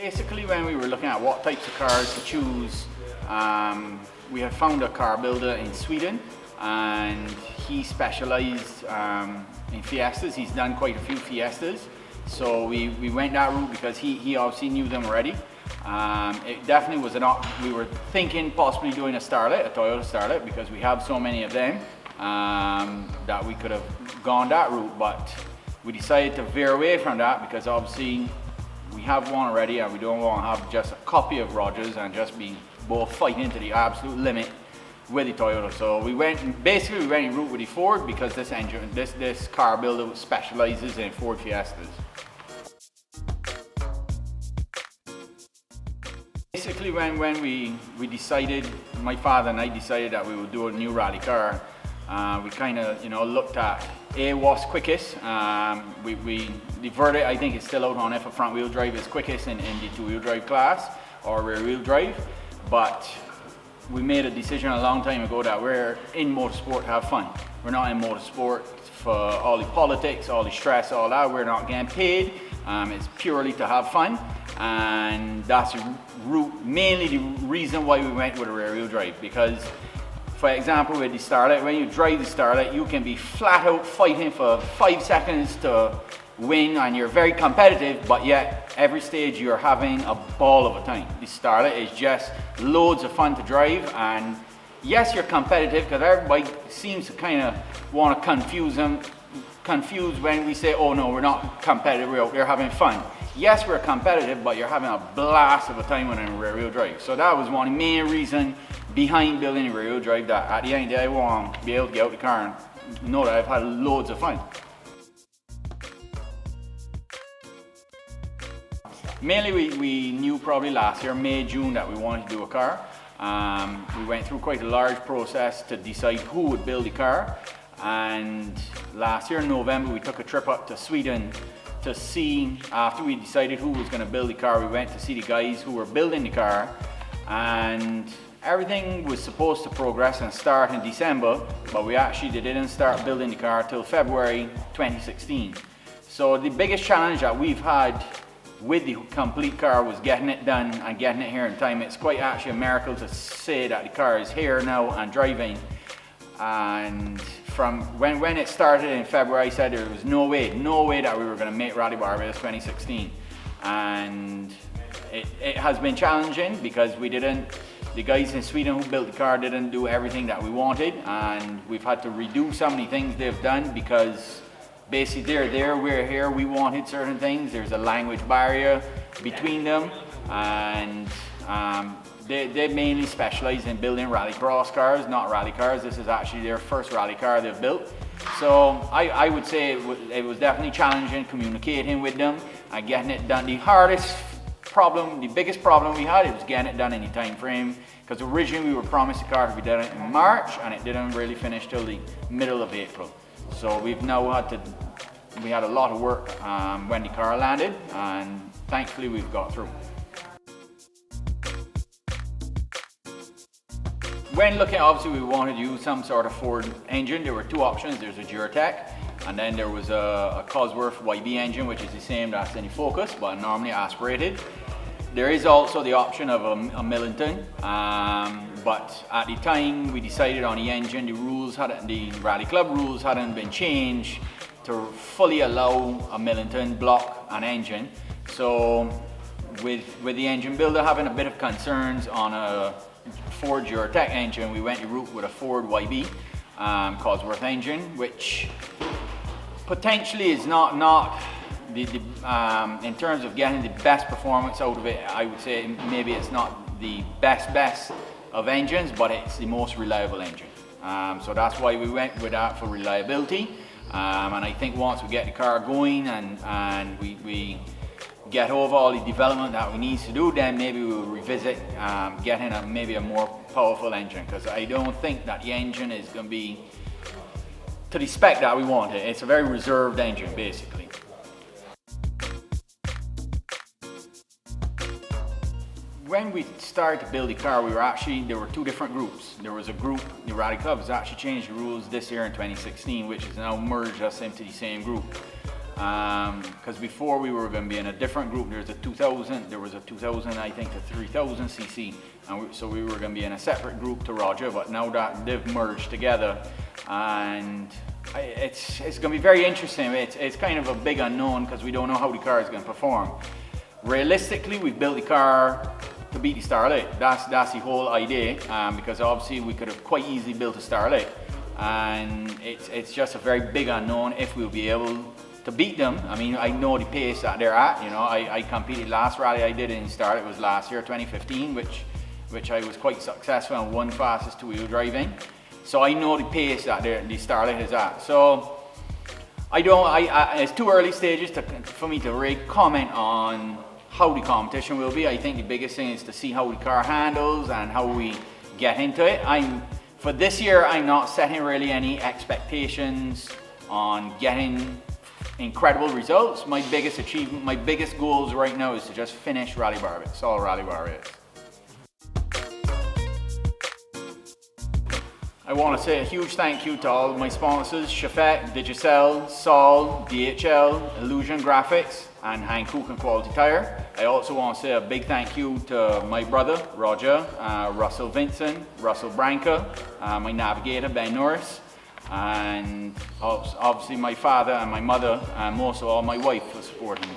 Basically, when we were looking at what types of cars to choose, we had found a car builder in Sweden, and he specialized in Fiestas. He's done quite a few Fiestas, so we went that route because he obviously knew them already. It definitely was we were thinking possibly doing a Starlet, a Toyota Starlet, because we have so many of them that we could have gone that route, but we decided to veer away from that because obviously we have one already and we don't want to have just a copy of Rogers and just be both fighting to the absolute limit with the Toyota. So we went in route with the Ford because this car builder specializes in Ford Fiestas. Basically, when we decided, my father and I decided that we would do a new rally car, we kind of looked at what's quickest. The verdict I think is still out on if a front wheel drive is quickest in the two-wheel drive class or rear wheel drive, but we made a decision a long time ago that we're in motorsport to have fun. We're not in motorsport for all the politics, all the stress, all that. We're not getting paid. It's purely to have fun, and that's mainly the reason why we went with a rear wheel drive. Because, for example, with the Starlet, when you drive the Starlet, you can be flat out fighting for 5 seconds to win, and you're very competitive, but yet every stage you're having a ball of a time. The Starlet is just loads of fun to drive, and yes, you're competitive because everybody seems to kind of want to confuse when we say, oh no, we're not competitive, we're having fun. Yes, we're competitive, but you're having a blast of a time when in a rear wheel drive. So that was one of the main reasons behind building a rear wheel drive, that at the end of the day I want to be able to get out the car and know that I've had loads of fun. Mainly we knew probably last year, May, June, that we wanted to do a car. We went through quite a large process to decide who would build the car, and last year in November we took a trip up to Sweden to see, after we decided who was going to build the car, we went to see the guys who were building the car, and everything was supposed to progress and start in December, but we actually didn't start building the car till February 2016. So the biggest challenge that we've had with the complete car was getting it done and getting it here in time. It's quite actually a miracle to say that the car is here now and driving. And from when it started in February, I said there was no way that we were going to make Rally Barbados 2016. And it has been challenging because the guys in Sweden who built the car didn't do everything that we wanted, and we've had to redo so many things they've done because basically they're there, we're here, we wanted certain things. There's a language barrier between them, and they mainly specialize in building rallycross cars, not rally cars. This is actually their first rally car they've built. So I would say it was definitely challenging communicating with them and getting it done. The biggest problem we had was getting it done in the time frame, because originally we were promised the car to be done in March and it didn't really finish till the middle of April. So we had a lot of work when the car landed, and thankfully we've got through. When looking, obviously we wanted to use some sort of Ford engine. There were two options. There's a Duratec, and then there was a Cosworth YB engine, which is the same that's in the Focus, but normally aspirated. There is also the option of a Millington, but at the time we decided on the engine, the Rally Club rules hadn't been changed to fully allow a Millington block an engine. So with the engine builder having a bit of concerns on a Ford Duratec engine, we went the route with a Ford YB Cosworth engine, which potentially is not in terms of getting the best performance out of it. I would say maybe it's not the best of engines, but it's the most reliable engine. So that's why we went with that for reliability. And I think once we get the car going and we get over all the development that we need to do, then maybe we'll revisit getting maybe a more powerful engine, because I don't think that the engine is going to be to the spec that we want it. It's a very reserved engine basically. When we started to build the car, there were two different groups. There was a group, the Rally Club has actually changed the rules this year in 2016, which has now merged us into the same group. because before we were going to be in a different group. There was a 2000, I think, to 3000 cc, and so we were going to be in a separate group to Roger, but now that they've merged together, and it's going to be very interesting. It's kind of a big unknown because we don't know how the car is going to perform. Realistically, we built the car to beat the Starlight. That's the whole idea, because obviously we could have quite easily built a Starlight, and it's just a very big unknown if we'll be able to beat them. I mean, I know the pace that they're at. You know, I competed last rally I did in Starlight was last year, 2015, which I was quite successful and won fastest two-wheel driving. So I know the pace that the Starlight is at. So it's too early stages for me to really comment on how the competition will be. I think the biggest thing is to see how the car handles and how we get into it. For this year, I'm not setting really any expectations on getting incredible results. My biggest achievement, my biggest goals right now is to just finish Rally Bar. It's all Rally Bar is. I want to say a huge thank you to all of my sponsors, Chafet, Digicel, Sol, DHL, Illusion Graphics, and Hankook and Quality Tire. I also want to say a big thank you to my brother, Roger, Russell Vincent, Russell Branca, my navigator, Ben Norris, and obviously my father and my mother, and most of all my wife for supporting me.